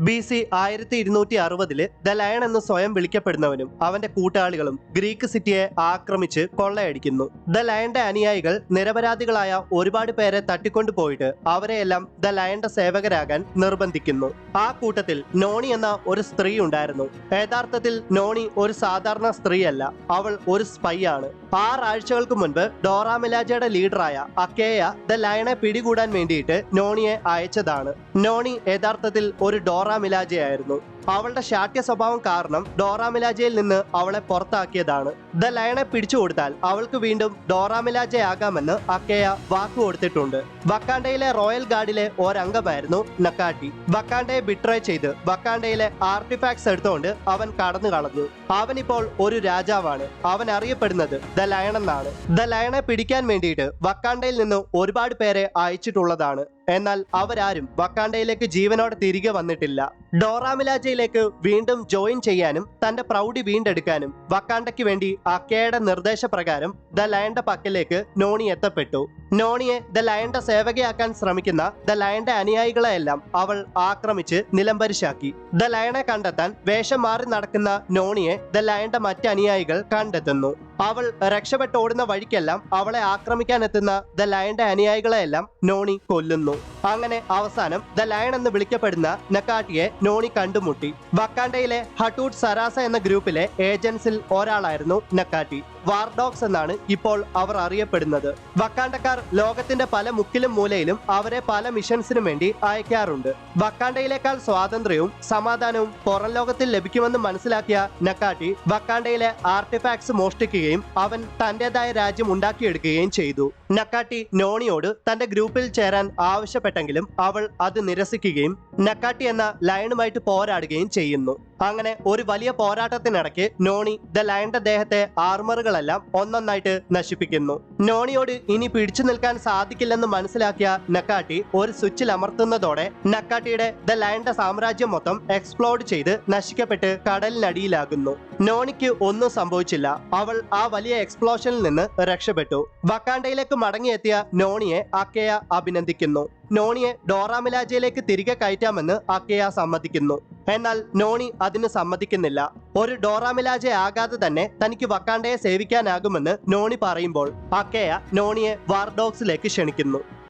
BC 1260 the lion എന്ന് സ്വയം വിളിക്കപ്പെടുന്നവനും അവന്റെ കൂട്ടാളികളും ഗ്രീക്ക് സിറ്റിയെ ആക്രമിച്ച് കൊള്ളയടിക്കുന്നു. ദ ലയന്റെ അനുയായികൾ നിരപരാധികളായ ഒരുപാട് പേരെ തട്ടിക്കൊണ്ടുപോയിട്ട് അവരെയെല്ലാം ദ ലയന്റെ സേവകരാകാൻ നിർബന്ധിക്കുന്നു. ആ കൂട്ടത്തിൽ നോണി എന്ന ഒരു സ്ത്രീ ഉണ്ടായിരുന്നു. യഥാർത്ഥത്തിൽ നോണി ഒരു സാധാരണ സ്ത്രീയല്ല, അവൾ ഒരു സ്പൈ ആണ്. 6 ആഴ്ചകൾക്ക് മുൻപ് ഡോറ മിലാജയുടെ ലീഡറായ അക്കേയ ദ ലയണെ പിടികൂടാൻ വേണ്ടിയിട്ട് നോണിയെ അയച്ചതാണ്. നോണി യഥാർത്ഥത്തിൽ ഒരു ഡോറ മിലാജയായിരുന്നു. അവളുടെ ശാഠ്യ സ്വഭാവം കാരണം ഡോറ മിലാജയിൽ നിന്ന് അവളെ പുറത്താക്കിയതാണ്. ദ ലയണെ പിടിച്ചു കൊടുത്താൽ അവൾക്ക് വീണ്ടും ഡോറ മിലാജയാകാമെന്ന് അക്കേയ വാക്കു കൊടുത്തിട്ടുണ്ട്. വക്കാണ്ടയിലെ റോയൽ ഗാർഡിലെ ഒരംഗമായിരുന്നു നക്കാട്ടി. വക്കാണ്ടയെ ബിട്രേ ചെയ്ത് വക്കാണ്ടയിലെ ആർട്ടിഫാക്ട്സ് എടുത്തുകൊണ്ട് അവൻ കടന്നു കളഞ്ഞു. അവനിപ്പോൾ ഒരു രാജാവാണ്. അവൻ അറിയപ്പെടുന്നത് ദ ലയൺ എന്നാണ്. ദ ലയണെ പിടിക്കാൻ വേണ്ടിയിട്ട് വക്കാണ്ടയിൽ നിന്ന് ഒരുപാട് പേരെ അയച്ചിട്ടുള്ളതാണ്. എന്നാൽ അവരാരും വക്കാണ്ടയിലേക്ക് ജീവനോടെ തിരികെ വന്നിട്ടില്ല. ഡോറ മിലാജയിലേക്ക് വീണ്ടും ജോയിൻ ചെയ്യാനും തന്റെ പ്രൗഢി വീണ്ടെടുക്കാനും വക്കാണ്ടയ്ക്ക് വേണ്ടി അക്കേയുടെ നിർദ്ദേശപ്രകാരം ദ ലയന്റെ പക്കലേക്ക് നോണി എത്തപ്പെട്ടു. നോണിയെ ദ ലയന്റെ സേവകയാക്കാൻ ശ്രമിക്കുന്ന ദ ലയന്റെ അനുയായികളെയെല്ലാം അവൾ ആക്രമിച്ച് നിലംപരിശാക്കി. ദ ലയനെ കണ്ടെത്താൻ വേഷം മാറി നടക്കുന്ന നോണിയെ ദ ലയന്റെ മറ്റ് അനുയായികൾ കണ്ടെത്തുന്നു. അവൾ രക്ഷപ്പെട്ടോടുന്ന വഴിക്കെല്ലാം അവളെ ആക്രമിക്കാൻ എത്തുന്ന ദ ലയന്റെ അനുയായികളെയെല്ലാം നോണി കൊല്ലുന്നു. അങ്ങനെ അവസാനം ദ ലയൺ എന്ന് വിളിക്കപ്പെടുന്ന നക്കാട്ടിയെ നോണി കണ്ടുമുട്ടി. വക്കാണ്ടയിലെ ഹട്ടൂട്ട് സരാസ എന്ന ഗ്രൂപ്പിലെ ഏജൻസിൽ ഒരാളായിരുന്നു നക്കാട്ടി. വാർഡോഗ്സ് എന്നാണ് ഇപ്പോൾ അവർ അറിയപ്പെടുന്നത്. വക്കാണ്ടക്കാർ ലോകത്തിന്റെ പല മുക്കിലും മൂലയിലും അവരെ പല മിഷൻസിനും വേണ്ടി അയക്കാറുണ്ട്. വക്കാണ്ടയിലേക്കാൾ സ്വാതന്ത്ര്യവും സമാധാനവും പുറം ലോകത്തിൽ ലഭിക്കുമെന്ന് മനസ്സിലാക്കിയ നക്കാട്ടി വക്കാണ്ടയിലെ ആർട്ടിഫാക്ട്സ് മോഷ്ടിക്കുകയും അവൻ തന്റേതായ രാജ്യം ഉണ്ടാക്കിയെടുക്കുകയും ചെയ്തു. നക്കാട്ടി നോണിയോട് തന്റെ ഗ്രൂപ്പിൽ ചേരാൻ ആവശ്യപ്പെട്ടെങ്കിലും അവൾ അത് നിരസിക്കുകയും നക്കാട്ടി എന്ന ലയണുമായിട്ട് പോരാടുകയും ചെയ്യുന്നു. അങ്ങനെ ഒരു വലിയ പോരാട്ടത്തിനിടയ്ക്ക് നോണി ദ ലയന്റെ ദേഹത്തെ ആർമറുകളെല്ലാം ഒന്നൊന്നായിട്ട് നശിപ്പിക്കുന്നു. നോണിയോട് ഇനി പിടിച്ചു നിൽക്കാൻ സാധിക്കില്ലെന്ന് മനസ്സിലാക്കിയ നക്കാട്ടി ഒരു സ്വിച്ചിൽ അമർത്തുന്നതോടെ നക്കാട്ടിയുടെ ദ ലയന്റെ സാമ്രാജ്യം മൊത്തം എക്സ്പ്ലോഡ് ചെയ്ത് നശിക്കപ്പെട്ട് കടലിനടിയിലാകുന്നു. നോണിക്ക് ഒന്നും സംഭവിച്ചില്ല. അവൾ ആ വലിയ എക്സ്പ്ലോഷനിൽ നിന്ന് രക്ഷപ്പെട്ടു. വക്കാണ്ടയിലേക്ക് മടങ്ങിയെത്തിയ നോണിയെ അക്കേയ അഭിനന്ദിക്കുന്നു. നോണിയെ ഡോറ മിലാജയിലേക്ക് തിരികെ കയറ്റാമെന്ന് അക്കേയ സമ്മതിക്കുന്നു. എന്നാൽ നോണി അതിന് സമ്മതിക്കുന്നില്ല. ഒരു ഡോറ മിലാജ ആകാതെ തന്നെ തനിക്ക് വക്കാണ്ടയെ സേവിക്കാനാകുമെന്ന് നോണി പറയുമ്പോൾ അക്കേയ നോണിയെ വാർഡോഗ്സിലേക്ക് ക്ഷണിക്കുന്നു.